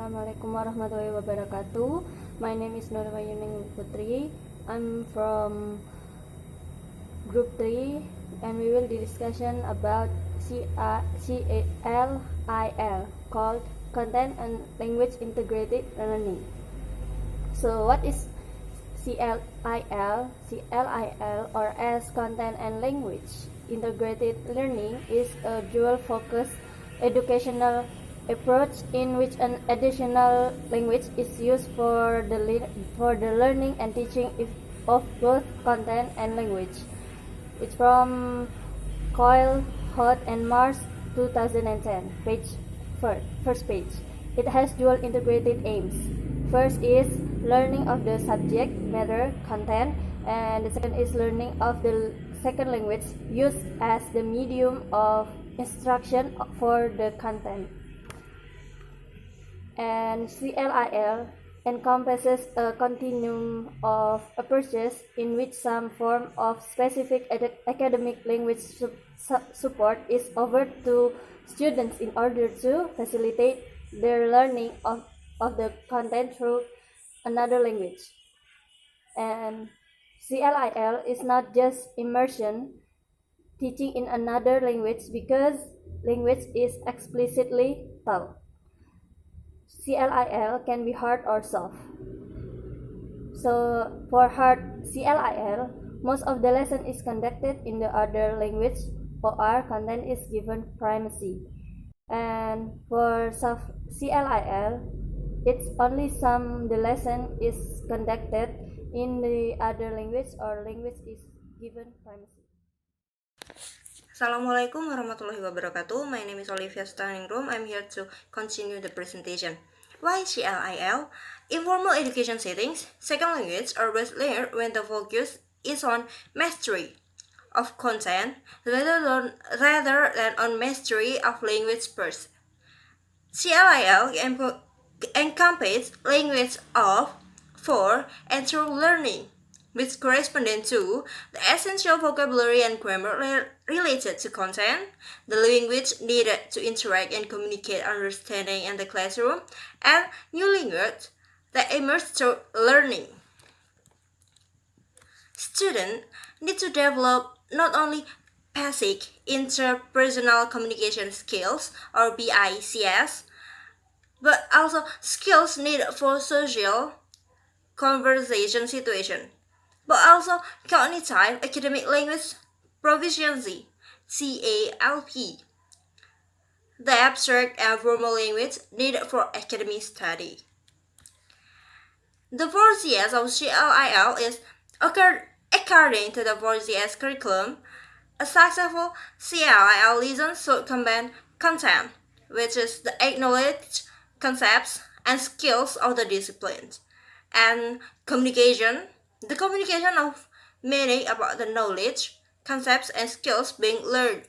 Assalamualaikum warahmatullahi wabarakatuh. My name is Nurwayuning Putri. I'm from Group 3 and we will be discussion about CLIL called Content and Language Integrated Learning. So what is CLIL? CLIL, or as Content and Language Integrated Learning, is a dual focus educational approach in which an additional language is used for the learning and teaching of both content and language. It's from Coyle, Hot and Mars 2010, first page. It has dual integrated aims. First is learning of the subject matter content, and the second is learning of the second language used as the medium of instruction for the content. And CLIL encompasses a continuum of approaches in which some form of specific academic language support is offered to students in order to facilitate their learning of the content through another language. And CLIL is not just immersion teaching in another language because language is explicitly taught. CLIL can be hard or soft. So for hard CLIL, most of the lesson is conducted in the other language or content is given primacy. And for soft CLIL, it's only the lesson is conducted in the other language or language is given primacy. Assalamualaikum warahmatullahi wabarakatuh. My name is Olivia Staningrum. I'm here to continue the presentation. Why CLIL? In formal education settings, second language are best learned when the focus is on mastery of content rather than on mastery of language first. CLIL encompasses language of, for, and through learning, which corresponding to the essential vocabulary and grammar related to content, the language needed to interact and communicate understanding in the classroom, and new language that emerge through learning. Students need to develop not only basic interpersonal communication skills or BICS, but also skills needed for social conversation situation, but also cognitive academic language proficiency, CALP, the abstract and formal language needed for academic study. The 4CS of CLIL is, according to the 4CS curriculum, a successful CLIL lesson should combine content, which is the acknowledged concepts and skills of the disciplines, and communication, the communication of meaning about the knowledge, concepts, and skills being learned.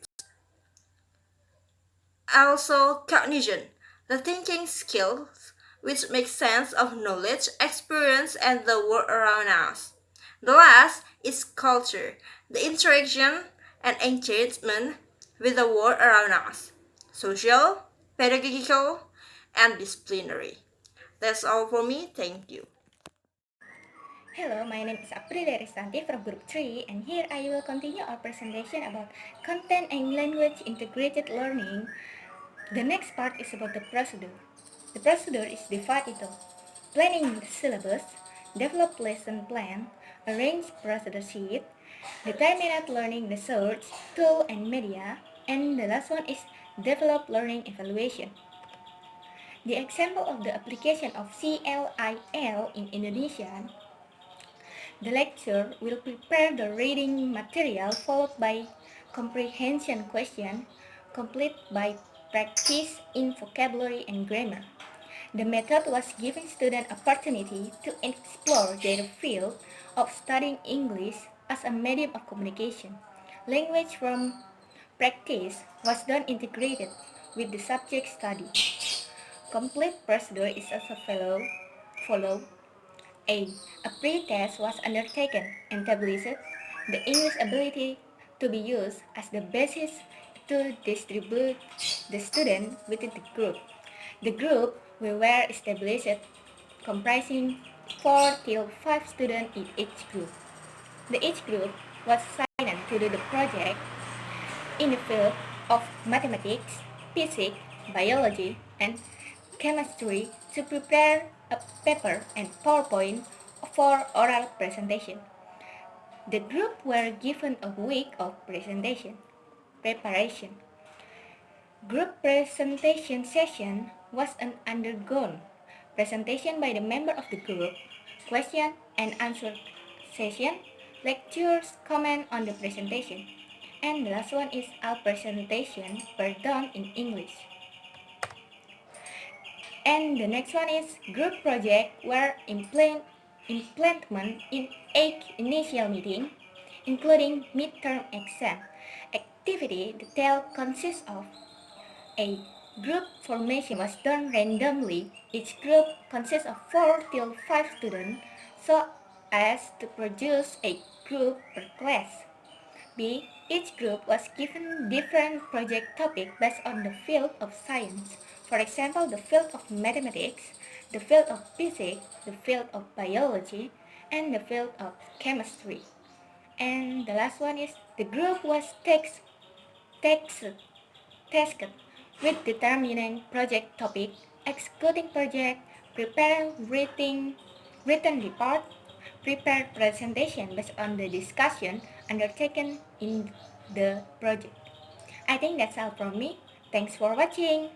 Also, cognition, the thinking skills which make sense of knowledge, experience, and the world around us. The last is culture, the interaction and engagement with the world around us, social, pedagogical, and disciplinary. That's all for me. Thank you. Hello, my name is Aprilia Ristanti from Group 3, and here I will continue our presentation about content and language integrated learning. The next part is about the procedure. The procedure is divided into planning the syllabus, develop lesson plan, arrange procedure sheet, determine learning research, tool and media, and the last one is develop learning evaluation. The example of the application of CLIL in Indonesian. The lecturer will prepare the reading material followed by comprehension question, complete by practice in vocabulary and grammar. The method was giving students opportunity to explore their field of studying English as a medium of communication. Language from practice was then integrated with the subject study. Complete procedure is as follow. A pre-test was undertaken and established the English ability to be used as the basis to distribute the student within the group. The group we were established comprising 4 till 5 students in each group. Each group was assigned to do the project in the field of mathematics, physics, biology, and chemistry to prepare a paper and PowerPoint for oral presentation. The group were given a week of presentation preparation. Group presentation session was an undergone presentation by the member of the group, question and answer session, lectures, comment on the presentation, and the last one is all presentation were done in English. And the next one is group project were implemented in 8 initial meeting, including midterm exam. Activity detail consists of a group formation was done randomly. Each group consists of 4 till 5 students so as to produce a group per class. B. Each group was given different project topic based on the field of science. For example, the field of mathematics, the field of physics, the field of biology, and the field of chemistry. And the last one is the group was tasked with determining project topic, executing project, prepare written report, prepare presentation based on the discussion undertaken in the project. I think that's all from me. Thanks for watching.